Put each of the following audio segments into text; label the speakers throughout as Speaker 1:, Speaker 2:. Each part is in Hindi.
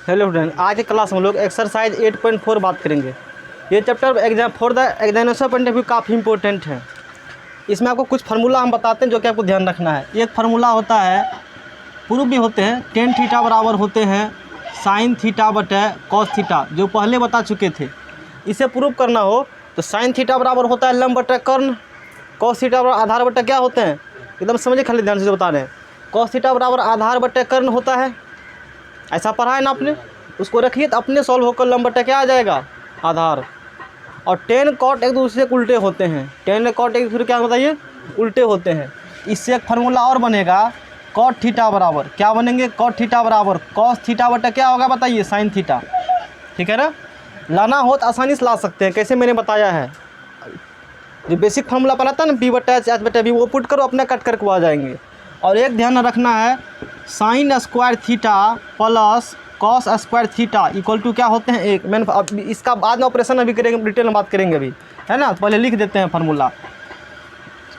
Speaker 1: हेलो फ्रेंड, आज के क्लास में हम लोग एक्सरसाइज 8.4 बात करेंगे। ये chapter exam for the examination point of view काफ़ी इंपॉर्टेंट है। इसमें आपको कुछ फार्मूला हम बताते हैं जो कि आपको ध्यान रखना है। एक फार्मूला होता है, प्रूफ भी होते हैं, टेन थीटा बराबर होते हैं साइन थीटा बटे कॉस थीटा, जो पहले बता चुके थे। इसे प्रूफ करना हो तो साइन थीटा बराबर होता है लंब बटे कर्ण, कॉस थीटा बराबर आधार बटे क्या होते हैं, एकदम समझिए, खाली ध्यान से बता रहे हैं। कॉस थीटा बराबर आधार बटे कर्ण होता है, ऐसा पढ़ा है ना आपने, उसको रखिए तो अपने सॉल्व होकर लंब बटे क्या आ जाएगा, आधार। और टेन कॉट एक दूसरे के उल्टे होते हैं, टेन कॉट एक दूसरे क्या बताइए, उल्टे होते हैं। इससे एक फार्मूला और बनेगा, कॉट थीटा बराबर क्या बनेंगे, कॉट थीटा बराबर कॉस थीटा बटे क्या होगा बताइए, साइन थीटा। ठीक है ना, लाना हो तो आसानी से ला सकते हैं, कैसे मैंने बताया है। जो बेसिक फार्मूला पढ़ा था ना, बी बटे एच बटे बी, वो पुट करो, अपने कट करके आ जाएंगे। और एक ध्यान रखना है, sine square theta plus cos square theta equal to क्या होते हैं, एक। मैंने अब इसका बाद में ऑपरेशन अभी करेंगे, डिटेल में बात करेंगे अभी, है ना। तो पहले लिख देते हैं फार्मूला।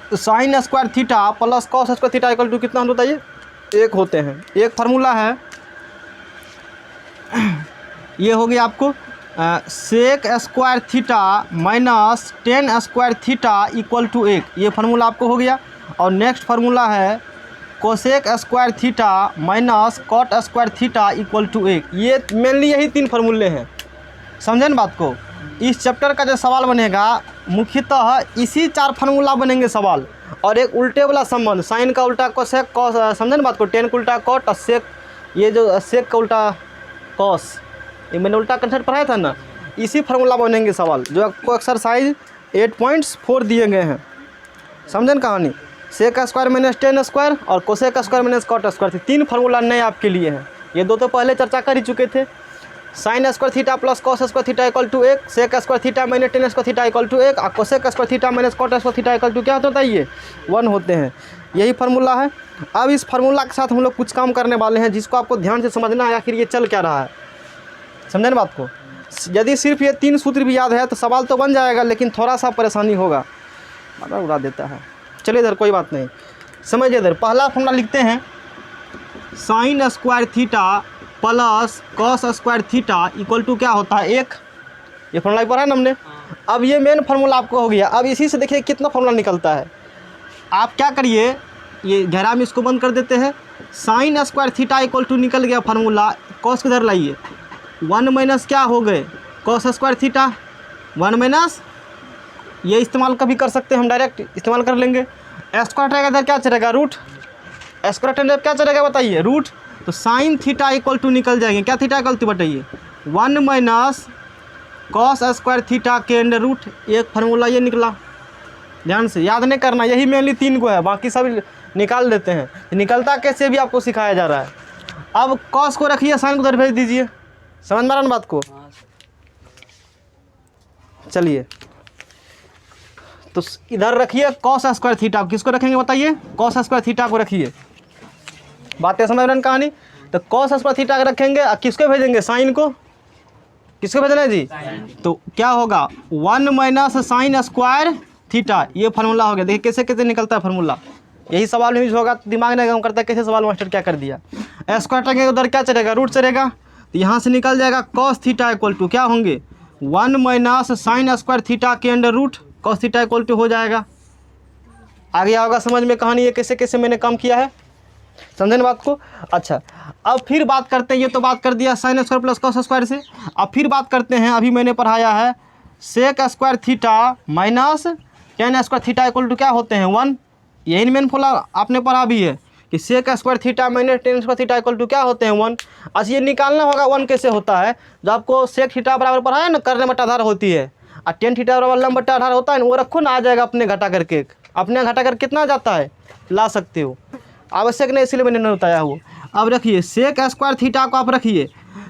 Speaker 1: तो sine square theta plus cos square theta equal to कितना हम बताइए, एक होते हैं। एक फार्मूला है, ये हो गया आपको sec square theta minus tan square theta equal to एक, ये फार्मूला आपको हो गया। और नेक्स्ट फार्मूला है cosec square theta minus cot square theta equal to एक। ये मेनली यही तीन फार्मूले हैं, समझे ना बात को। इस चैप्टर का जो सवाल बनेगा मुख्यतः इसी चार फार्मूला बनेंगे सवाल, और एक उल्टे वाला संबंध, साइन का उल्टा कोसेक कॉस, समझे ना बात को, टेन का उल्टा कॉट और सेक, ये जो सेक का उल्टा कॉस, ये मैंने उल्टा कंसेप्ट पढ़ाया था ना, इसी फार्मूला बनेंगे सवाल, जो आपको एक्सरसाइज 8.4 दिए गए हैं। समझे ना कहानी, sec square minus tan square और cosec square minus cot square, तीन फार्मूला नए आपके लिए हैं। ये दो तो पहले चर्चा कर ही चुके थे। Sine square theta plus cos square theta equal to एक, sec square theta minus tan square theta equal to एक, और cosec square theta minus cot square theta equal to क्या होता है, ये 1 होते हैं। यही फार्मूला है। अब इस फार्मूला के साथ हम लोग कुछ काम करने वाले हैं, जिसको आपको ध्यान से समझना है आखिर ये चल क्या रहा है, समझे ना बात को। यदि सिर्फ ये तीन सूत्र भी याद है तो सवाल तो बन जाएगा, लेकिन थोड़ा सा परेशानी होगा, मतलब उड़ा देता है। चलिए इधर कोई बात नहीं, समझिए। इधर पहला फॉर्मूला लिखते हैं, sine square theta plus cos square theta equal to क्या होता है, एक। ये फॉर्मूला पढ़ा ना हमने। अब ये मेन फार्मूला आपको हो गया। अब इसी से देखिए कितना फॉर्मूला निकलता है। आप क्या करिए, ये घेरा में इसको बंद कर देते हैं। Sine square theta equal to निकल गया फार्मूला, कॉस किधर लाइए, 1 माइनस क्या हो गए, कॉस स्क्वायर थीटा, 1 माइनस, ये इस्तेमाल कभी कर सकते हैं हम, डायरेक्ट इस्तेमाल कर लेंगे। स्क्वायर रहेगा इधर क्या चलेगा, रूट, स्क्वायर क्या चलेगा बताइए, रूट। तो साइन थीटा इक्वल टू निकल जाएंगे, क्या थीटा इक्वल टू बताइए, 1 माइनस कॉस स्क्वायर थीटा के अंडर रूट। एक फार्मूला ये निकला, ध्यान से याद नहीं करना, यही मेनली तीन को है, बाकी सब निकाल देते हैं। निकलता कैसे भी आपको सिखाया जा रहा है। अब कॉस को रखिए, साइन को उधर भेज दीजिए, समझ में आ रहा ना बात को। चलिए तो इधर रखिए कॉस स्क्वायर थीटा, किसको रखेंगे बताइए, कॉस स्क्वायर थीटा को रखिए। बातें समझ रहे हैं कहानी। तो कॉस स्क्वायर थीटा को रखेंगे, किसको भेजेंगे, साइन को, किसको भेजना है जी, तो क्या होगा 1 माइनस साइन स्क्वायर थीटा, ये फार्मूला हो गया। देखिए कैसे कैसे निकलता है फार्मूला, यही सवाल यूज होगा, दिमाग नहीं काम करता है कैसे सवाल मास्टर क्या कर दिया। स्क्वायर रखेंगे उधर क्या चलेगा, रूट चलेगा, तो यहाँ से निकल जाएगा कॉस थीटा इक्वल टू क्या होंगे, 1 माइनस साइन स्क्वायर थीटा के under root cos theta equal to हो जाएगा। आ गया होगा समझ में कहानी, ये कैसे कैसे मैंने काम किया है, समझे ना बात को। अच्छा, अब फिर बात करते हैं, ये तो बात कर दिया sign square plus cos square से। अब फिर बात करते हैं, अभी मैंने पढ़ाया है sec square theta minus tan square theta equal to क्या होते हैं, 1। यही मेन फॉर्मूला आपने पढ़ा भी है कि sec square theta minus tan square theta equal to क्या होते हैं, 1। अच्छा, ये निकालना होगा 1 कैसे होता है, जो आपको सेक थीटा बराबर पढ़ा है ना, कर्ण बटा आधार होती है, और टेन थीटा बराबर लंब बटा आधार होता है ना, वो रखो ना, आ जाएगा अपने घटा करके, अपने घटा कर कितना जाता है ला सकते हो, आवश्यक नहीं इसलिए मैंने नहीं बताया वो। अब रखिए सेक स्क्वायर थीटा को आप रखिए,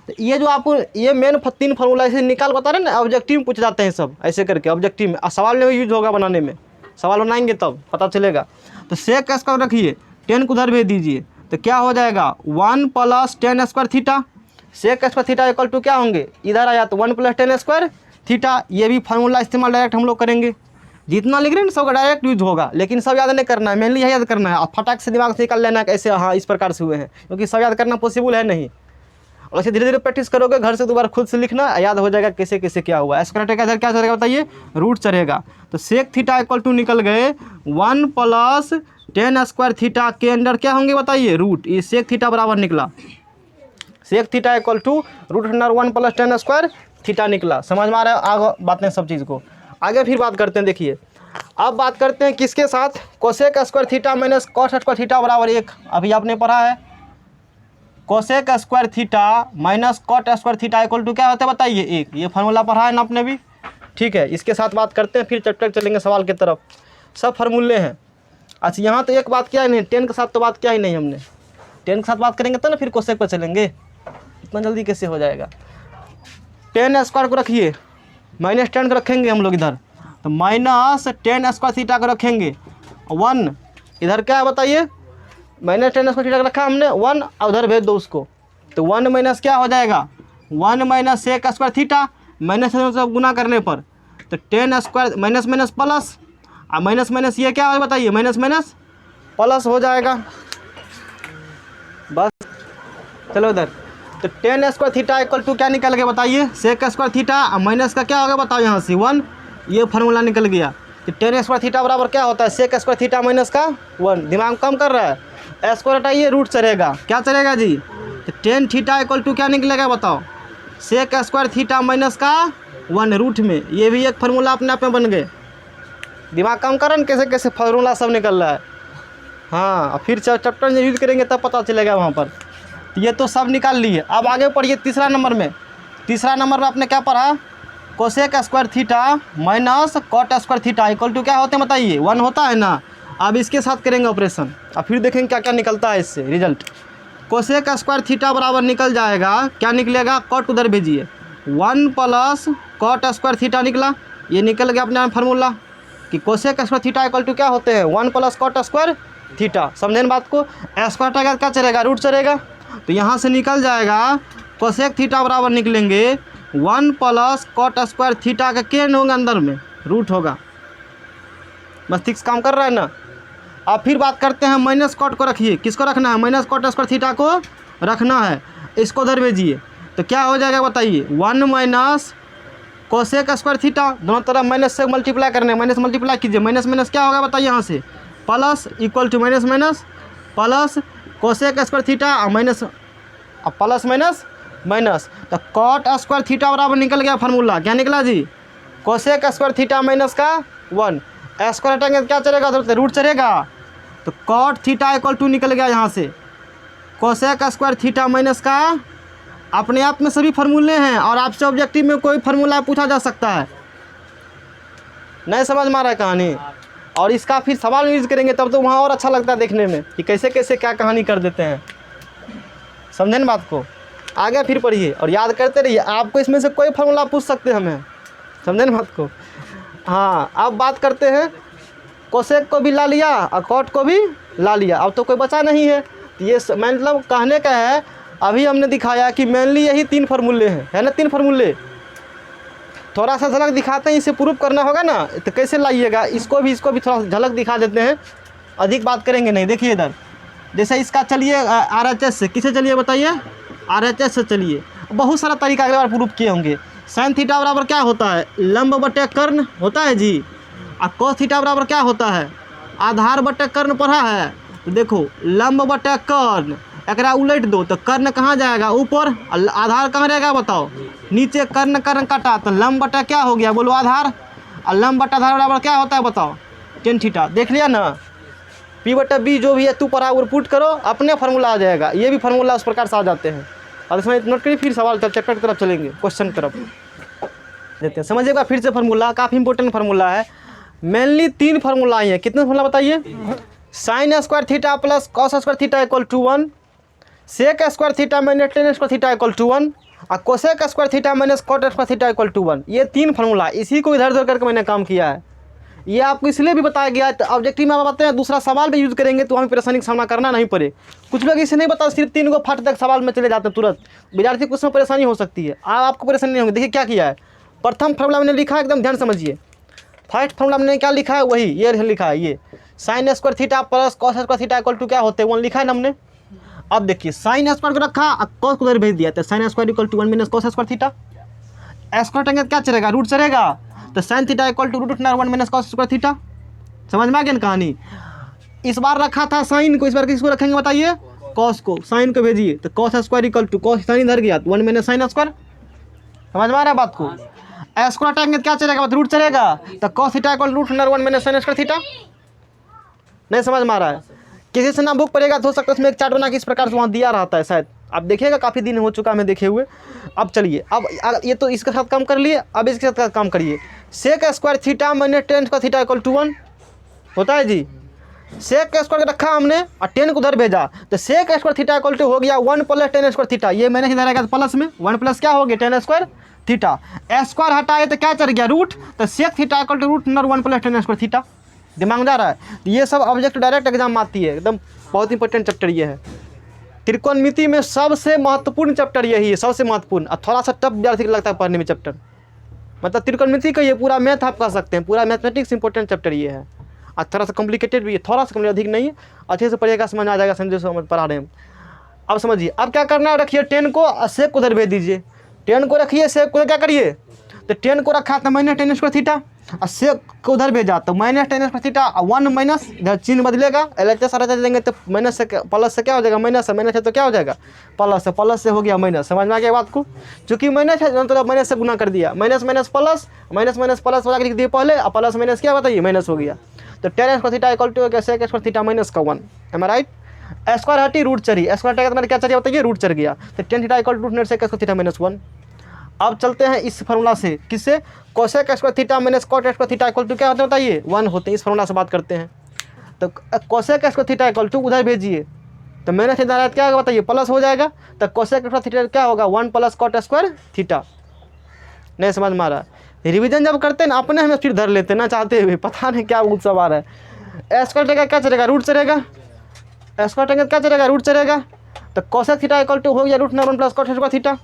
Speaker 1: तो ये जो आपको ये मेन तीन फार्मूला ऐसे निकाल बता रहे हैं ना, ऑब्जेक्टिव में पूछ जाते हैं सब ऐसे करके, ऑब्जेक्टिव में सवाल में यूज होगा, बनाने में सवाल बनाएंगे तब पता चलेगा। तो सेक स्क्वायर रखिए, 10 को उधर भेज दीजिए, तो क्या हो जाएगा 1 plus tan square theta, sec square theta equal to क्या होंगे, इधर आया तो 1 प्लस टेन स्क्वायर थीटा। ये भी फार्मूला इस्तेमाल डायरेक्ट हम लोग करेंगे, जितना लिख रहे हैं ना सबका डायरेक्ट यूज होगा, लेकिन सब याद नहीं करना है, मेनली यही याद करना है। आप फटाक से दिमाग से निकाल लेना कैसे, हाँ इस प्रकार से हुए हैं, क्योंकि सब याद करना पॉसिबल है नहीं। और ऐसे धीरे धीरे प्रैक्टिस करोगे, घर से दोबारा खुद से लिखना, याद हो जाएगा कैसे कैसे क्या हुआ। स्क्वायर का इधर क्या चलेगा बताइए, रूट चलेगा। तो सेक थीटा इक्वल टू निकल गए 1 प्लस टेन स्क्वायर थीटा के अंडर क्या होंगे बताइए, रूट। ये सेक थीटा बराबर निकला, sec theta equal to root under 1 plus tan square theta निकला। समझ में आ रहा है आगे बातें सब चीज़ को। आगे फिर बात करते हैं, देखिए अब बात करते हैं किसके साथ, cosec square theta minus cos square theta बराबर 1। अभी आपने पढ़ा है cosec square theta minus cot square theta equal to क्या होता है बताइए, 1। ये फार्मूला पढ़ा है ना आपने भी, ठीक है। इसके साथ बात करते हैं, फिर चैप्टर चलेंगे सवाल की तरफ। सब फार्मूले हैं। अच्छा यहाँ तो एक बात क्या ही नहीं, 10 के साथ तो बात क्या ही नहीं हमने, 10 के साथ बात करेंगे तो ना फिर कोसेक पर चलेंगे, इतना जल्दी कैसे हो जाएगा। 10 स्क्वायर को रखिए, माइनस 10 को रखेंगे हम लोग इधर, तो माइनस 10 स्क्वायर थीटा को रखेंगे 1। इधर क्या है बताइए, माइनस 10 स्क्वायर थीटा को रखा हमने 1, और उधर भेज दो उसको, तो 1 माइनस क्या हो जाएगा, 1 minus sec square theta, minus से गुना करने पर तो 10 स्क्वायर माइनस माइनस प्लस, और माइनस माइनस ये क्या है बताइए, माइनस माइनस प्लस हो जाएगा। बस चलो इधर, तो 10 स्क्वायर थीटा इक्वल टू क्या निकल गया बताइए, सेक स्क्वायर थीटा, और माइनस का क्या होगा बताओ यहाँ से 1, ये फार्मूला निकल गया। तो 10 स्क्वायर थीटा बराबर क्या होता है, सेक स्क्वायर थीटा माइनस का 1। दिमाग कम कर रहा है, स्क्वायर हटाइए रूट चलेगा, क्या चलेगा जी, तो 10 थीटा इक्वल टू क्या निकलेगा बताओ, सेक स्क्वायर थीटा माइनस का 1 रूट में। ये भी एक फार्मूला अपने आप में बन गए। दिमाग कम करन कैसे कैसे फार्मूला सब निकल रहा है। हाँ फिर चैप्टर में यूज करेंगे तब पता चलेगा वहाँ पर। ये तो सब निकाल लिए। अब आगे पढ़िए तीसरा नंबर में। तीसरा नंबर में आपने क्या पढ़ा, cosec square theta minus cot square theta equal to क्या होते हैं बताइए, 1 होता है ना। अब इसके साथ करेंगे ऑपरेशन, अब फिर देखेंगे क्या क्या निकलता है इससे रिजल्ट। कोसेक स्क्वायर थीटा बराबर निकल जाएगा, क्या निकलेगा, कॉट उधर भेजिए, 1 प्लस कॉट स्क्वायर थीटा निकला। ये निकल गया अपने फार्मूला कि cosec square theta equal to क्या होते हैं, 1 प्लस कॉट स्क्वायर थीटा। समझे ना बात को, स्क्वायर का क्या चलेगा, रूट चलेगा। तो यहाँ से निकल जाएगा कोसेक थीटा बराबर निकलेंगे 1 प्लस कॉट स्क्वायर थीटा का केन होगा अंदर में रूट होगा। बस ठीक काम कर रहा है ना। अब फिर बात करते हैं माइनस कॉट को रखिए, किसको रखना है, माइनस कॉट स्क्वायर थीटा को रखना है। इसको उधर भेजिए तो क्या हो जाएगा बताइए, 1 माइनस कोसेक स्क्वायर थीटा, दोनों तरफ माइनस से मल्टीप्लाई करने, माइनस मल्टीप्लाई कीजिए, माइनस माइनस क्या होगा बताइए यहाँ से, plus equal to minus minus plus cosec square theta और माइनस प्लस माइनस माइनस, तो कॉट स्क्वायर थीटा बराबर निकल गया फार्मूला, क्या निकला जी, कोसेक स्क्वायर थीटा माइनस का 1। स्क्वायर हटाएंगे क्या चलेगा, रूट चलेगा। तो कॉट थीटा इक्वल टू निकल गया यहाँ से कोसेक स्क्वायर थीटा माइनस का, अपने आप में सभी फार्मूले हैं और आपसे ऑब्जेक्टिव में कोई फार्मूला पूछा जा सकता है। नहीं समझ में आ रहा है कहानी, और इसका फिर सवाल यूज करेंगे तब तो वहाँ और अच्छा लगता है देखने में कि कैसे कैसे क्या कहानी कर देते हैं। समझे ना बात को, आगे फिर पढ़िए और याद करते रहिए, आपको इसमें से कोई फार्मूला पूछ सकते हैं हमें। समझे ना बात को। हाँ अब बात करते हैं, कोसेक को भी ला लिया और कॉट को भी ला लिया, अब तो कोई बचा नहीं है। ये मतलब कहने का है, अभी हमने दिखाया कि मेनली यही 3 फार्मूले हैं, है ना, 3 फार्मूले। थोड़ा सा झलक दिखाते हैं, इसे प्रूफ करना होगा ना, तो कैसे लाइएगा, इसको भी थोड़ा झलक दिखा देते हैं, अधिक बात करेंगे नहीं। देखिए इधर जैसे इसका चलिए RHS से, किसे चलिए बताइए, RHS से चलिए। बहुत सारा तरीका अगले बार प्रूफ किए होंगे। साइन थीटा बराबर क्या होता है, लंब बटे कर्ण होता है जी, और कोस थीटा बराबर क्या होता है, आधार बटे कर्ण पढ़ा है। तो देखो लंब बटे कर्ण, एकरा उलट दो तो कर्ण कहाँ जाएगा, ऊपर, आधार कहाँ रहेगा बताओ, नीचे। कर्ण कर्ण काटा तो लंब बटा क्या हो गया बोलो, आधार। और लंब बटा आधार बराबर क्या होता है बताओ, टेन थीटा। देख लिया ना, P बटा B जो भी है तू पढ़ा वो पुट करो, अपने फार्मूला आ जाएगा। ये भी फार्मूला उस प्रकार से आ जाते हैं। और इसमें नोट करिए, फिर सवाल चैप्टर की तरफ चलेंगे, क्वेश्चन की तरफ देते हैं। समझिएगा फिर से फार्मूला काफ़ी इंपॉर्टेंट फार्मूला है। मेनली 3 फार्मूला आई हैं, कितने फार्मूला बताइए, sine square theta plus cos square theta equal to 1, sec square theta minus tan square theta equal to 1, और cosec square theta minus cot square theta equal to 1। ये 3 फार्मूला, इसी को इधर उधर करके मैंने काम किया है। ये आपको इसलिए भी बताया गया, तो ऑब्जेक्टिव में आप बताते हैं दूसरा सवाल भी यूज़ करेंगे तो हमें परेशानी का सामना करना नहीं पड़े। कुछ लोग इसे नहीं बता, सिर्फ 3 को फट तक सवाल में चले जाते हैं तुरंत, विद्यार्थी को उसमें परेशानी हो सकती है। आपको परेशानी नहीं होगी। देखिए क्या किया है, प्रथम फार्मूला मैंने लिखा है, एकदम ध्यान समझिए। फर्स्ट फार्मूला मैंने क्या लिखा है, वही ये लिखा है, ये sine square theta plus cos square theta equal to क्या होते हैं 1 लिखा है ना हमने। अब देखिए साइन स्क्वायर को रखा, कॉस को उधर भेज दिया, तो sine square equal to 1 minus cos square theta. Square टंगे क्या चलेगा, रूट चलेगा, तो sine theta equal to root 1 minus cos square theta. समझ में आ गया ना कहानी। इस बार रखा था साइन को, इस बार किसको रखेंगे बताइए, कॉस को। साइन को भेजिए तो cos square equal to cos sine इधर गया तो 1 माइनस साइन स्क्वायर। समझ में आ रहा है बात को। स्क्वायर हटाएंगे तो क्या चलेगा, रूट चलेगा, तो cos theta equal root 1 minus sine square theta. नहीं समझ में आ रहा है। किसी से ना बुक पड़ेगा तो हो सकता है उसमें एक चार्ट बना के इस प्रकार से वहाँ दिया रहता है, शायद आप देखिएगा, काफ़ी दिन हो चुका हमें देखे हुए। अब चलिए, अब ये तो इसके साथ काम कर लिए, अब इसके साथ काम करिए। Sec square theta minus tan square theta equal to 1 होता है जी। सेक स्क्वायर रखा हमने और 10 को उधर भेजा, तो sec square theta equal to हो गया 1 प्लस 10 स्क्वायर थीटा। ये मैंने इधर आएगा प्लस में 1 प्लस क्या हो गया 10 स्क्वायर थीटा। स्क्वायर हटाए तो क्या चल गया रूट, तो sec theta equal to root 1 plus 10 square theta. दिमाग में जा रहा है। तो ये सब ऑब्जेक्ट डायरेक्ट एग्जाम में आती है, एकदम बहुत इंपॉर्टेंट चैप्टर ये है। त्रिकोणमिति में सबसे महत्वपूर्ण चैप्टर यही है, सबसे महत्वपूर्ण, और थोड़ा सा टफ विद्यार्थी को लगता है पढ़ने में चैप्टर। मतलब त्रिकोणमिति का ये पूरा मैथ आप कह सकते हैं, पूरा मैथमेटिक्स इंपॉर्टेंट चैप्टर ये है, और थोड़ा सा कॉम्प्लिकेटेड भी है, थोड़ा सा अधिक नहीं है, अच्छे से पढ़िएगा समझ आ जाएगा, समझे समझ पढ़ा रहे हैं। अब समझिए, अब क्या करना है, रखिए 10 को और सेक को उधर भेज दीजिए। 10 को रखिए, सेक को क्या करिए, तो 10 को रखा था माइनस 10 स्क्वायर थीटा और सेक को उधर भेजा तो माइनस 10 स्क्वायर थीटा, 1 माइनस इधर चिन्ह बदलेगा, एलएचएस सारा देंगे तो माइनस से प्लस से क्या हो जाएगा, माइनस है तो क्या हो जाएगा प्लस से हो गया माइनस। समझ में आ गया बात को। चूंकि माइनस है तो माइनस से गुना कर दिया, माइनस माइनस प्लस वाला लिख दिए पहले, और प्लस माइनस क्या बताइए माइनस हो गया। तो 10 square theta equal to sec square theta minus का 1, एम आई राइट। स्क्वायर हटी रूट चढ़ी, स्क्वायर हटा तुम्हारे क्या चाहिए बताइए, रूट चढ़ गया, तो 10 theta equal to root sec square theta minus 1। अब चलते हैं इस फार्मूला से, किससे, cosec square theta minus cot square theta equal to क्या होता है बताइए 1 होते हैं। इस फार्मूला से बात करते हैं। तो cosec square theta equal to उधर भेजिए, तो माइनस इधर क्या होगा बताइए, प्लस हो जाएगा, तो कोसेक स्क्वायर थीटा क्या होगा 1 प्लस कॉट स्क्वायर थीटा। नहीं समझ में आ रहा है। रिविजन जब करते हैं ना अपने हमें फिर धर लेते हैं ना चाहते हुए, पता नहीं क्या उत्सव आ रहा है। स्क्वायर टंगा क्या चलेगा, रूट चलेगा, स्क्वायर टंगा क्या चलेगा, रूट चलेगा, तो कोसेक थीटा इक्वल टू हो गया root 1 plus cot square theta.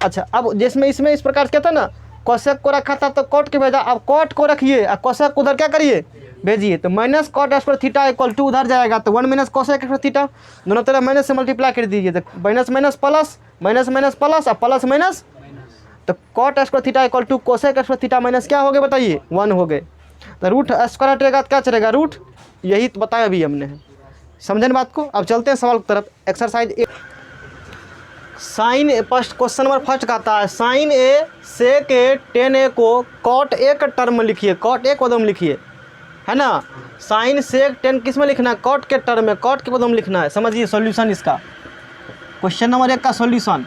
Speaker 1: अच्छा, अब जिसमें इसमें इस प्रकार से कहता ना, कोसेक को रखा था तो कॉट के भेजा, अब कॉट को रखिए और कोसेक को उधर क्या करिए भेजिए, तो minus cot square theta equal to उधर जाएगा तो 1 माइनस कोसेक स्क्वायर थीटा, दोनों तरफ माइनस से मल्टीप्लाई कर दीजिए, तो minus minus plus minus minus plus और प्लस माइनस, तो cot square theta equal to cosec square theta minus क्या हो गए बताइए 1 हो गए। तो रूट स्क्वायर हटेगा तो क्या चलेगा रूट, यही तो बताया अभी हमने, समझे बात को। अब चलते हैं सवाल की तरफ। एक्सरसाइज साइन ए, फर्स्ट क्वेश्चन नंबर फर्स्ट कहता है साइन ए सेक ए 10 को कॉट ए का टर्म लिखिए, कॉट ए पदम लिखिए, है ना। साइन सेक 10 किस में लिखना है, कॉट के टर्म में, कॉट के पदम लिखना है। समझिए सॉल्यूशन इसका, क्वेश्चन नंबर 1 का सॉल्यूशन।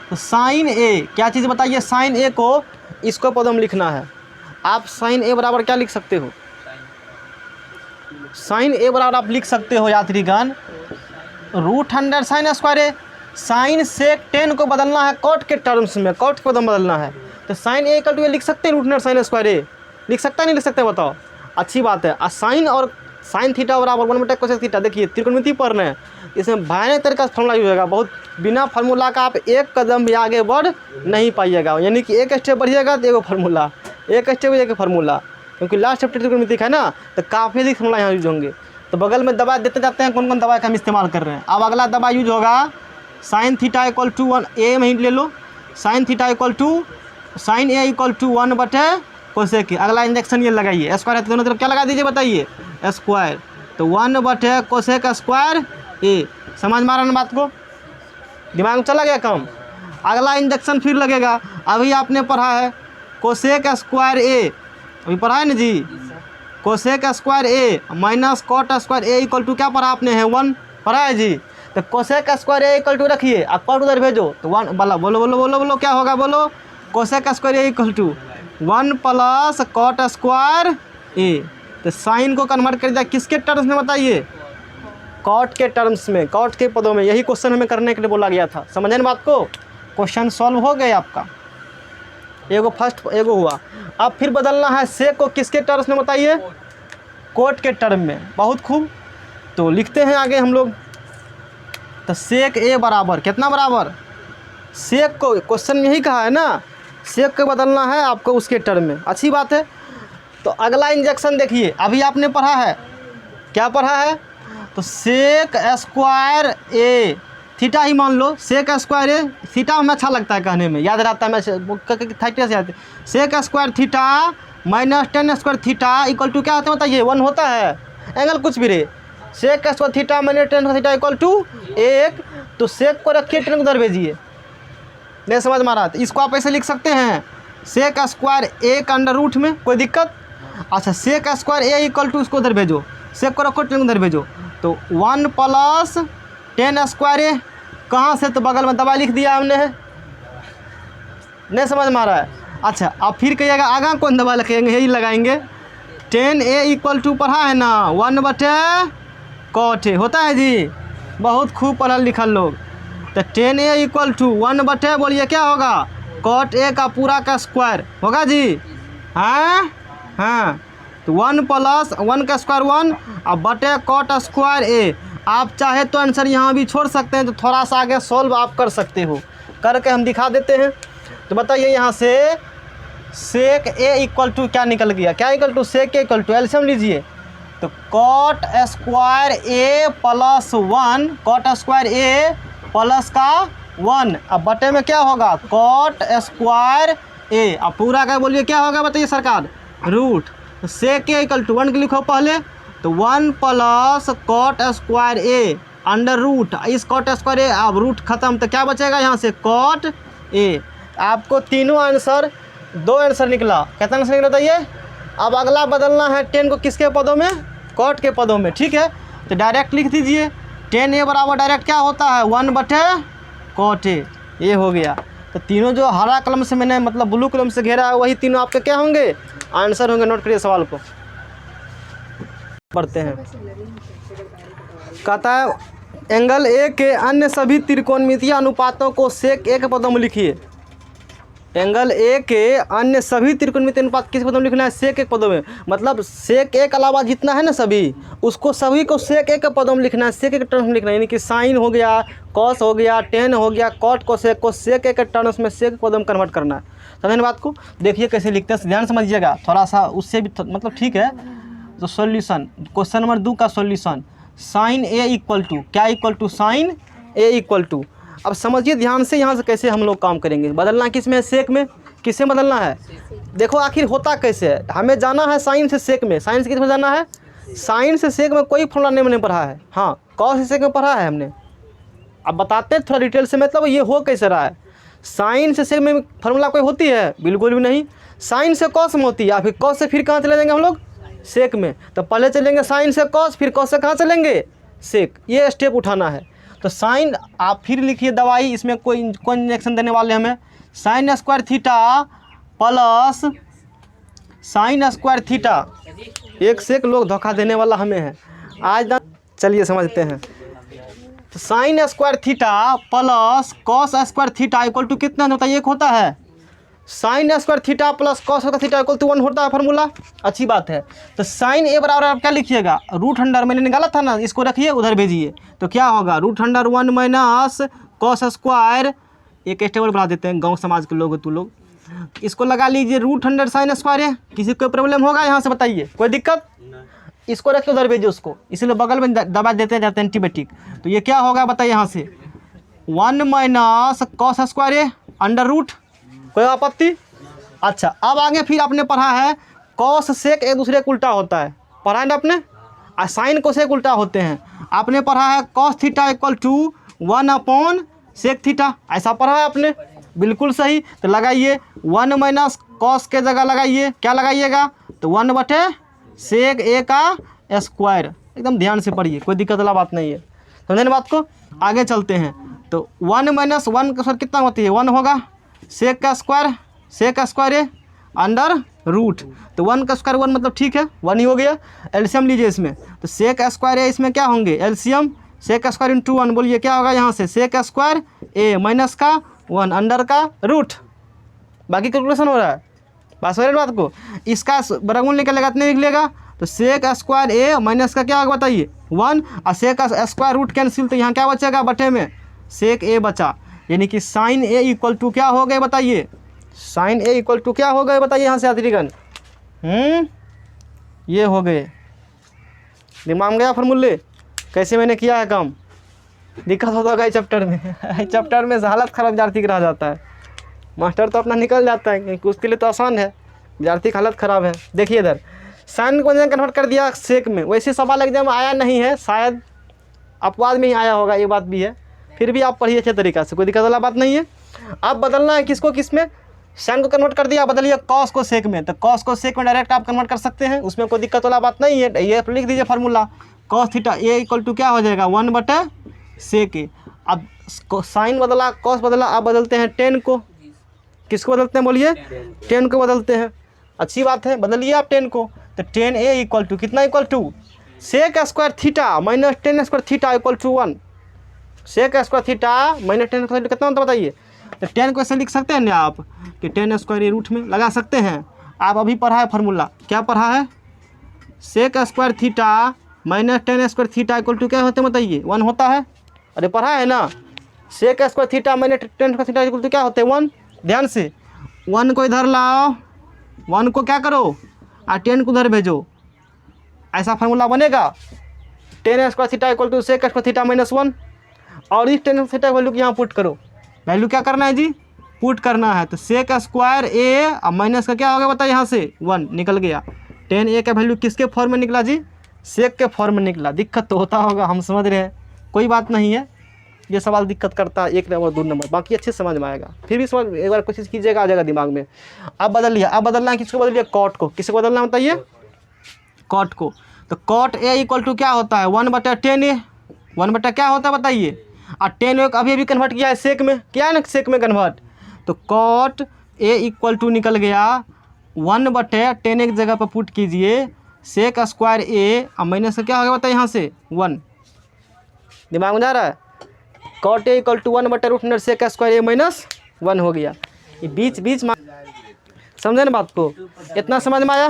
Speaker 1: तो साइन ए क्या चीज़ बताइए, साइन ए को इसको पदम लिखना है। आप साइन ए बराबर क्या लिख सकते हो, साइन ए बराबर आप लिख सकते हो यात्रीगण रूट 100 साइन स्क्वायर ए। साइन सेक 10 को बदलना है कॉट के टर्म्स में, कॉट के पदम बदलना है, तो साइन ए इक्वल टू लिख सकते हैं रूट 100 साइन स्क्वायर ए, लिख सकता है नहीं लिख सकते बताओ, अच्छी बात है। और साइन और साइन थीटा बराबर 1 बटा कोसेक थीटा। देखिए त्रिकोणमिति पढ़ रहे हैं, इसमें भयानक तरीका से फॉर्मूला यूज होगा, बहुत बिना फार्मूला का आप एक कदम भी आगे बढ़ नहीं पाइएगा, यानी कि एक स्टेप बढ़िएगा तो एगो फार्मूला, एक स्टेप एक फार्मूला, क्योंकि लास्ट चैप्टर त्रिकोणमिति है ना, तो काफ़ी अधिक फार्मूला यहाँ यूज होंगे। तो बगल में दवा देते जाते हैं कौन कौन दवा का हम इस्तेमाल कर रहे हैं। अब अगला दवा यूज होगा sine theta equal to 1 A में ले लो, sine theta equal to sine A equal to 1 बटे कोसेक। अगला इंजेक्शन ये लगाइए, स्क्वायर है तो दोनों तरफ क्या लगा दीजिए बताइए स्क्वायर, तो 1 बटे कोसेक स्क्वायर ए। समझ में आ रहा है बात को, दिमाग में चला गया काम। अगला इंजेक्शन फिर लगेगा, अभी आपने पढ़ा है कोसेक स्क्वायर ए, अभी पढ़ा है ना जी, cosec square A minus cot square A equal to क्या पढ़ा आपने है 1 पढ़ा है जी। तो cosec square A equal to रखिए, आप कॉट उधर भेजो तो 1 बोलो बोलो बोलो बोलो बोलो क्या होगा बोलो, cosec square A equal to 1 plus cot square A. तो साइन को कन्वर्ट कर दिया किसके टर्म्स में बताइए, कॉट के टर्म्स में, कॉट के पदों में। यही क्वेश्चन हमें करने के लिए बोला गया था, समझे ना बात को। क्वेश्चन सॉल्व हो गया आपका, एगो फर्स्ट एगो हुआ। अब फिर बदलना है सेक को किसके टर्म्स में बताइए, कोट के टर्म में। बहुत खूब, तो लिखते हैं आगे हम लोग। तो सेक ए बराबर कितना बराबर, सेक को क्वेश्चन में ही कहा है ना, सेक को बदलना है आपको उसके टर्म में, अच्छी बात है। तो अगला इंजेक्शन देखिए, अभी आपने पढ़ा है क्या पढ़ा है, तो सेक स्क्वायर ए थीटा ही मान लो, सेक स्क्वायर ए, थीटा हमें अच्छा लगता है कहने में, याद रहता है, मैं थीटा से याद, sec square theta minus tan square theta equal to क्या होता है बताइए, 1 होता है, एंगल कुछ भी रहे, sec square theta minus tan theta equal to 1, तो सेक को रखिए, टेन को उधर भेजिए, नहीं समझ में आ रहा, तो इसको आप ऐसे लिख सकते हैं, सेक स्क्वायर ए का अंडर रूट में, कोई दिक्कत। अच्छा, sec square A equal to, उसको उधर भेजो, सेक को रखो, टेन को उधर भेजो, तो 1 प्लस टेन स्क्वायर ए, कहाँ से, तो बगल में दवाई लिख दिया हमने है, नहीं समझ में आ रहा है। अच्छा, अब फिर कहिएगा आगा कौन दवा लिखेंगे, यही लगाएंगे, 10a इक्वल टू पढ़ा है ना, 1/cot a होता है जी, बहुत खूब पढ़ल लिखल लोग, तो 10a इक्वल टू 1/, बोलिए क्या होगा, cot a का पूरा का स्क्वायर होगा जी, हाँ हाँ, तो 1 प्लस 1 का स्क्वायर 1 अब बटे cot स्क्वायर a। आप चाहे तो आंसर यहाँ भी छोड़ सकते हैं, तो थोड़ा सा आगे सॉल्व आप कर सकते हो, करके हम दिखा देते हैं। तो बताइए यहाँ से सेक ए इक्वल टू क्या निकल गया, क्या equal to, sec A equal to LCM लीजिए, तो cot square A plus 1, cot square A plus का 1, अब बटे में क्या होगा, cot स्क्वायर ए, अब पूरा का बोलिए क्या होगा बताइए सरकार, रूट, तो सेक ए इक्वल टू 1 के लिखो पहले, तो 1 plus cot square A under root, इस cot स्क्वायर ए, अब रूट खत्म, तो क्या बचेगा यहाँ से cot ए। आपको तीनों आंसर, 2 आंसर निकला, कितना आंसर निकला बताइए। अब अगला बदलना है 10 को किसके पदों में, cot के पदों में, ठीक है, तो डायरेक्ट लिख दीजिए, 10a बराबर डायरेक्ट क्या होता है, 1/cot a, ये हो गया। तो तीनों जो हरा कलम से मैंने मतलब ब्लू कलम से घेरा है, वही तीनों आपके क्या होंगे, आंसर होंगे। नोट करिए सवाल को, पढ़ते हैं। कहता है एंगल ए के अन्य सभी त्रिकोणमितीय अनुपातों को सेक ए के पदों में लिखिए। एंगल ए के अन्य सभी त्रिकोणमितीय अनुपात किस पदों में लिखना है, सेक ए के पदों में, मतलब सेक ए के अलावा जितना है ना सभी, उसको सभी को सेक ए के पदों में लिखना है, सेक ए के टर्म्स में लिखना है, यानी कि साइन हो गया, कॉस हो गया, टेन हो गया, कॉट को सेक ए के टर्म्स में, सेक पदों में कन्वर्ट करना है। समझने बात को, देखिए कैसे लिखते हैं, ध्यान समझिएगा थोड़ा सा, उससे भी मतलब ठीक है। तो सॉल्यूशन, क्वेश्चन नंबर 2 का solution, sine A equal to क्या equal to, sine A equal to, अब समझिए ध्यान से यहाँ से कैसे हम लोग काम करेंगे। बदलना किस में है, सेक में, किससे बदलना है, देखो आखिर होता कैसे है, हमें जाना है साइन से सेक में, साइन से किस में जाना है, साइन से सेक में कोई फॉर्मूला नहीं मैंने पढ़ा है, हाँ कॉस से सेक में पढ़ा है हमने। अब बताते हैं थोड़ा डिटेल से, मतलब ये हो कैसे रहा है। साइन से सेक में फार्मूला कोई होती है, बिल्कुल भी नहीं, साइन से कॉस में होती है, या फिर कॉस से फिर कहाँ चले जाएंगे हम लोग, सेक में। तो पहले चलेंगे साइन से कॉस, फिर कॉस से कहाँ चलेंगे, सेक, ये स्टेप उठाना है। तो साइन, आप फिर लिखिए दवाई, इसमें कोई इंजेक्शन देने वाले हमें, sign square theta plus sine square theta, एक से एक लोग धोखा देने वाला हमें है आज ना, चलिए समझते हैं। तो sine square theta plus cos square theta equal to कितना होता है, 1 होता है, sine square theta plus cos square theta equal to 1 होता है फार्मूला, अच्छी बात है। तो साइन ए बराबर आप क्या लिखिएगा, रूट अंडर, मैंने निकाला था ना, इसको रखिए उधर भेजिए, तो क्या होगा, root under 1 minus cos square, एक टेबल बना देते हैं, गांव समाज के लोग तू लोग, इसको लगा लीजिए रूट अंडर साइन स्क्वायर है। किसी को प्रॉब्लम होगा यहाँ से बताइए, कोई दिक्कत, इसको रखिए उधर भेजिए उसको, इसलिए बगल में दबा देते जाते हैं एंटीबायोटिक। तो ये क्या होगा बताइए यहाँ से, 1 माइनस कॉस स्क्वायर है अंडर रूट, कोई आपत्ति। अच्छा, अब आगे फिर आपने पढ़ा है कॉस सेक एक दूसरे को उल्टा होता है, पढ़ा है ना आपने, और साइन को सेक उल्टा होते हैं। आपने पढ़ा है cos theta equal to 1 sec theta, ऐसा पढ़ा है आपने, बिल्कुल सही। तो लगाइए 1 माइनस कॉस के जगह लगाइए, क्या लगाइएगा, तो 1/सेक ए का स्क्वायर, एकदम ध्यान से पढ़िए, कोई दिक्कत वाला बात नहीं है, समझने बात को। आगे चलते हैं, तो 1 माइनस 1 का स्क्वायर कितना होती है, 1 होगा, सेक का स्क्वायर है अंडर रूट, तो 1 का स्क्वायर 1 मतलब ठीक है 1 ही हो गया। एलसीएम लीजिए इसमें, तो सेक स्क्वायर है, इसमें क्या होंगे एलसीएम, सेक स्क्वायर इंटू 1, बोलिए क्या होगा यहाँ से, सेक स्क्वायर ए माइनस का 1 अंडर का रूट, बाकी कैलकुलेशन हो रहा है, बात समझ रहे बात को। इसका वर्गमूल निकलेगा कितने निकलेगा, तो सेक स्क्वायर ए माइनस का क्या होगा बताइए 1, और सेक स्क्वायर रूट कैंसिल, तो यहाँ क्या बचेगा बटे में सेक ए बचा, यानी कि साइन ए इक्वल टू क्या हो गए बताइए, साइन ए इक्वल टू क्या हो गए बताइए यहाँ से यात्रीगण, ये हो गए, दिमाग में गया फॉर्मूले कैसे मैंने किया है काम, दिक्कत होता होगा इस चैप्टर में। इस चैप्टर में हालत ख़राब विद्यार्थी की रह जाता है। मास्टर तो अपना निकल जाता है क्योंकि उसके लिए तो आसान है, विद्यार्थी की हालत ख़राब है। देखिए इधर साइन को कन्वर्ट कर दिया सेक में। वैसे सवाल एग्जाम में आया नहीं है, शायद अपवाद में ही आया होगा, ये बात भी है। फिर भी आप पढ़िए अच्छे तरीक़ा से, कोई दिक्कत वाला बात नहीं है। अब बदलना है किसको किस में, साइन को कन्वर्ट कर दिया, बदलिए कॉस को सेक में। तो कॉस को सेक में डायरेक्ट आप कन्वर्ट कर सकते हैं, उसमें कोई दिक्कत वाला बात नहीं है। ये लिख दीजिए formula, cos theta A equal to क्या हो जाएगा 1/sec ए। अब साइन बदला, कॉस बदला, अब बदलते हैं टेन को। किसको बदलते हैं बोलिए, टेन को बदलते हैं। अच्छी बात है, बदलिए आप टेन को। तो टेन ए इक्वल टू कितना equal to sec square theta minus tan square theta equal to 1। Sec square theta minus tan square कितना होता है बताइए। तो टेन को ऐसे लिख सकते हैं ना आप कि टेन स्क्वायर ये रूट में लगा सकते हैं। आप अभी पढ़ा है फार्मूला, क्या पढ़ा है, sec square theta minus tan square theta equal to क्या होते हैं बताइए 1 होता है। अरे पढ़ा है ना, sec square theta minus tan square theta equal to क्या होते हैं 1। ध्यान से 1 को इधर लाओ, 1 को क्या करो और 10 को उधर भेजो, ऐसा फार्मूला बनेगा। Tan square theta equal to sec square theta minus 1। और इस टेन थीटा वैल्यू को यहाँ पुट करो, वैल्यू क्या करना है जी, पुट करना है। तो सेक स्क्वायर ए और माइनस का क्या होगा बताइए, यहाँ से 1 निकल गया। टेन ए का वैल्यू किसके फॉर्म में निकला जी, सेक के फॉर्म में निकला। दिक्कत तो होता होगा, हम समझ रहे हैं, कोई बात नहीं है। ये सवाल दिक्कत करता है 1 नंबर 2 नंबर, बाकी अच्छे से समझ में आएगा। फिर भी समझ एक बार कोशिश कीजिएगा, आ जाएगा दिमाग में। अब बदल लिया, अब बदलना है किसको, बदलिए कॉट को। किसको बदलना है बताइए, कॉट को। तो कॉट ए इक्वल टू क्या होता है 1/10 ए। 1 क्या होता है बताइए, और 10 ए अभी कन्वर्ट किया है सेक में, क्या है ना सेक में कन्वर्ट। तो कॉट ए इक्वल टू निकल गया 1/10 एक जगह पर पुट कीजिए, सेक स्क्वायर ए और माइनस का क्या होगा बताइए यहाँ से 1। दिमाग में जा रहा है, कॉट ए इक्वल टू 1/√अंडर सेक स्क्वायर ए माइनस 1 हो गया। ये बीच बीच में समझे ना बात को, इतना समझ में आया।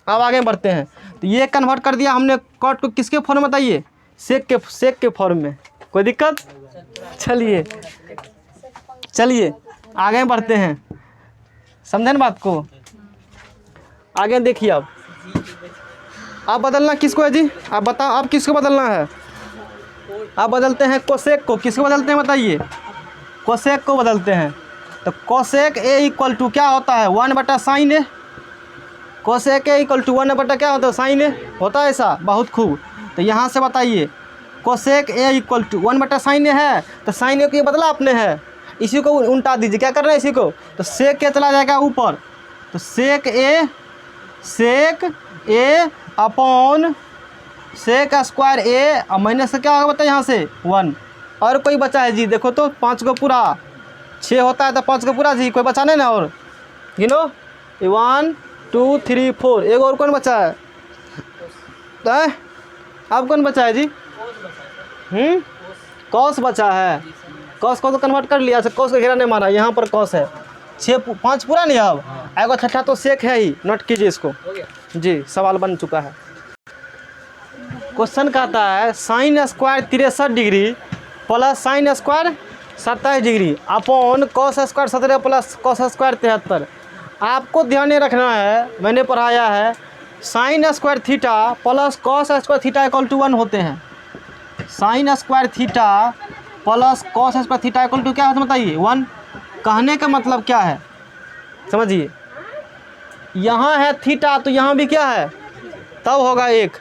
Speaker 1: अब आगे बढ़ते हैं। तो ये कन्वर्ट कर दिया हमने कॉट को किसके फॉर्म में बताइए, सेक के फॉर्म में। कोई दिक्कत, चलिए आगे बढ़ते हैं, समझे ना बात को। आगे देखिए अब बदलना किसको है जी, आप बताओ आप किसको बदलना है। आप बदलते हैं कोसेक को। किसको बदलते हैं बताइए, कोसेक को बदलते हैं। तो कोसेक ए इक्वल टू क्या होता है 1/sin A. Cosec A equal to 1 क्या होता है साइन ए, होता है ऐसा, बहुत खूब। तो यहाँ से बताइए cosec A equal to 1/sin A है, तो साइन ए को ये बदला आपने है, इसी को उल्टा दीजिए। क्या कर रहे हैं इसी को, तो सेक के चला जाएगा ऊपर। तो सेक ए अपॉन सेक स्क्वायर ए और माइनस से क्या होगा बताइए यहाँ से 1। और कोई बचा है जी, देखो तो 5 को पूरा 6 होता है, तो 5 को पूरा जी, कोई बचा नहीं ना। और गिनो 1 2 3 4, एक और कौन बचा है, अब कौन बचा है जी, कॉस बचा है। कॉस को तो कन्वर्ट कर लिया, कॉस का घेरा नहीं मारा, यहाँ पर कॉस है। 5 पूरा नहीं, अब आएगा छठा तो सेक है ही, नोट कीजिए इसको जी, सवाल बन चुका है। क्वेश्चन कहता है sine square 63 degree plus sine square 27 degree upon cos square 17 plus cos square 73। आपको ध्यान में रखना है, मैंने पढ़ाया है sine square theta plus cos square theta equal to 1 होते हैं। Sine square theta plus cos square theta equal to क्या होता है बताइए 1। कहने का मतलब क्या है समझिए, यहाँ है थीटा तो यहाँ भी क्या है, तब होगा 1,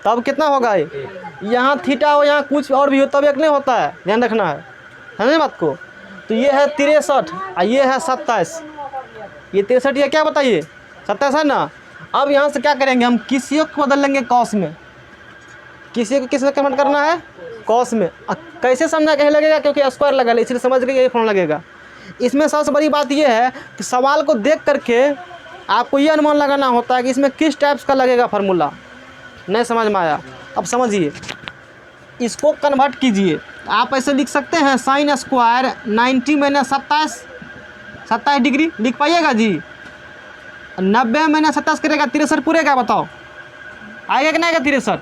Speaker 1: तब कितना होगा 1। यहाँ थीटा हो यहाँ कुछ और भी हो तब 1 नहीं होता है, ध्यान रखना है ना बात को। तो ये है 63 और ये है 27, ये 63 ये क्या बताइए 27 है ना। अब यहाँ से क्या करेंगे हम, किसी को बदल लेंगे कॉस में, किसी को किस में कन्वर्ट करना है कॉस में। कैसे समझा कहीं लगेगा, क्योंकि स्क्वायर लगा है इसलिए समझ गए ये फॉर्म लगेगा। इसमें सबसे बड़ी बात यह है कि सवाल को देख करके आपको ये अनुमान लगाना होता है कि इसमें किस टाइप्स का लगेगा फार्मूला। नहीं समझ में आया, अब समझिए, इसको कन्वर्ट कीजिए। आप ऐसे लिख सकते हैं साइन स्क्वायर 90 माइनस 27 डिग्री लिख पाइएगा जी। 90 माइनस 27 करेगा 63 पूरे का, बताओ आएगा कि नहीं आएगा 63,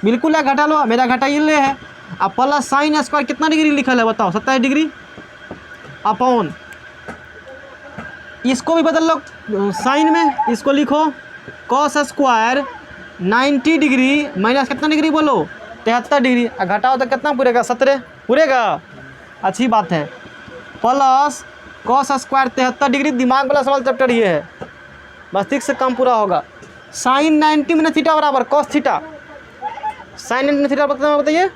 Speaker 1: बिल्कुल है, घटा लो, मेरा घटा ये है। अब प्लस साइन स्क्वायर कितना डिग्री लिखा है बताओ 27 डिग्री अपॉन, इसको भी बदल लो साइन में, इसको लिखो कॉस स्क्वायर 90 डिग्री माइनस कितना डिग्री बोलो 73 डिग्री, घटाओ तो कितना पूरेगा 17 पूरेगा। अच्छी बात है। प्लस कॉस स्क्वायर 73 डिग्री, दिमाग वाला सवाल चैप्टर ये है, मस्तिष्क से कम पूरा होगा। साइन 90 में थीटा बराबर कॉस थीटा, साइन 90 में थीटा बताइए,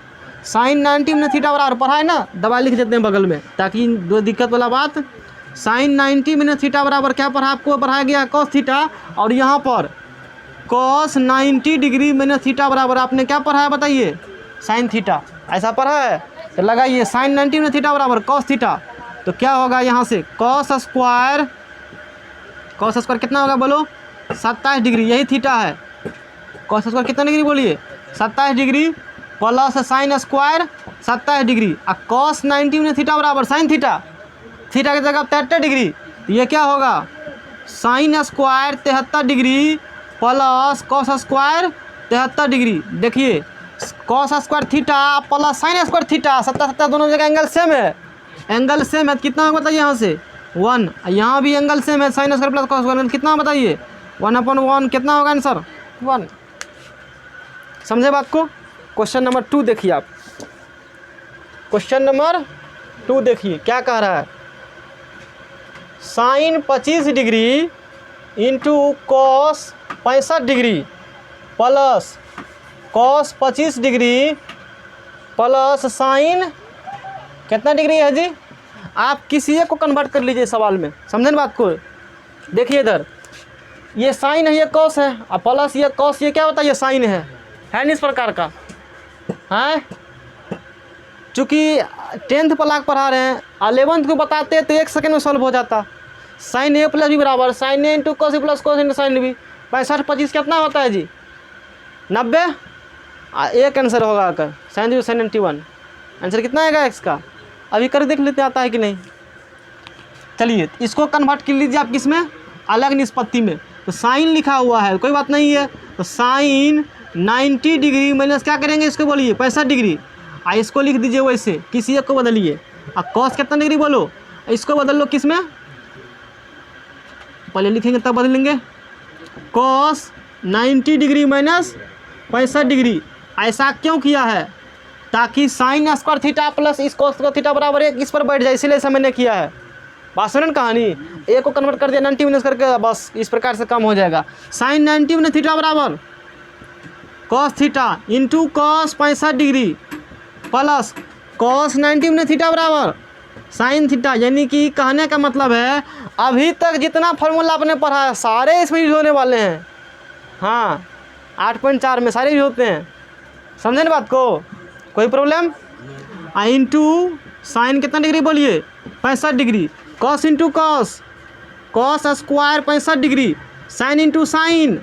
Speaker 1: साइन 90 में थीटा बराबर पढ़ा है ना, दबा लिख देते हैं बगल में ताकि दो दिक्कत वाला बात। साइन 90 में थीटा बराबर क्या पढ़ा, आपको पढ़ाया गया कॉस थीटा, और यहाँ पर कॉस 90 डिग्री में थीटा बराबर आपने क्या पढ़ा है बताइए, साइन थीटा, ऐसा पढ़ा है। तो लगाइए साइन 90 में थीटा बराबर कॉस थीटा, तो क्या होगा यहाँ से कॉस स्क्वायर कितना होगा बोलो 27 डिग्री, यही थीटा है। कॉस स्क्वायर कितना डिग्री बोलिए 27 degree, plus sine square 27 degree, और कॉस 90 में थीटा बराबर साइन थीटा, थीटा की जगह 73 डिग्री, तो ये क्या होगा sine square 73 degree plus cos square 73 degree. देखिए cos square theta plus sine square theta, 70 दोनों जगह एंगल सेम है, एंगल सेम है, कितना होगा बताइए यहाँ से 1, यहाँ भी एंगल सेम है, sine square plus cos square कितना बताइए 1/1, कितना होगा आंसर 1। समझे बात को। क्वेश्चन नंबर 2 देखिए आप, क्वेश्चन नंबर 2 देखिए क्या कह रहा है, sine 25 degree into cos 65 degree plus cos 25 degree plus sine कितना डिग्री है जी, आप किसी एक को कन्वर्ट कर लीजिए सवाल में, समझे ना बात को। देखिए इधर ये साइन है, ये कॉस है, और प्लस ये कॉस, ये क्या होता है ये साइन है नहीं इस प्रकार का है। चूँकि 10th प्लाग पढ़ा रहे हैं, 11th को बताते तो 1 सेकंड में सॉल्व हो जाता। साइन ए प्लस बी बराबर sine A into cos plus cos into sine B, 65 25 कितना होता है जी 90, एक आंसर होगा आकर साइन 0 साइन 91, आंसर कितना आएगा एक्स का, अभी कर देख लेते आता है कि नहीं। चलिए इसको कन्वर्ट कर लीजिए आप किस में, अलग निष्पत्ति में, तो साइन लिखा हुआ है कोई बात नहीं है, तो साइन 90 डिग्री माइनस क्या करेंगे इसको बोलिए 65 डिग्री, इसको लिख दीजिए वैसे, किसी एक को बदलिए। और कॉस कितना डिग्री बोलो, इसको बदल लो किस में, पहले लिखेंगे तब बदलेंगे, कॉस 90 डिग्री माइनस 65 डिग्री। ऐसा क्यों किया है, ताकि साइन स्क्वायर थीटा प्लस इस कॉस स्क्वायर थीटा बराबर 1 इस पर बैठ जाए, इसलिए ऐसा मैंने किया है। बात सुनन कहानी, ए को कन्वर्ट कर दिया 90 माइनस करके, बस इस प्रकार से कम हो जाएगा। साइन 90 में थीटा बराबर cos theta into cos 65 degree plus cos 90 में थीटा बराबर साइन थीटा, यानी कि कहने का मतलब है अभी तक जितना फार्मूला आपने पढ़ा है सारे इसमें यूज होने वाले हैं। हाँ 8.4 में सारे यूज होते हैं, समझे ना बात को, कोई प्रॉब्लम। इंटू साइन कितना डिग्री बोलिए 65 degree, cos into cos, cos square 65 degree, sine into sine,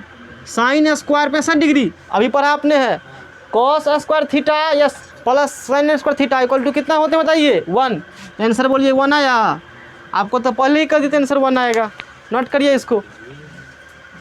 Speaker 1: sine square 65 degree, अभी पढ़ा आपने है, कॉस स्क्वायर थीटा या plus sine square theta equal to कितना होते हैं बताइए 1, आंसर बोलिए 1 आया। आपको तो पहले ही कर देते आंसर 1 आएगा, नोट करिए इसको।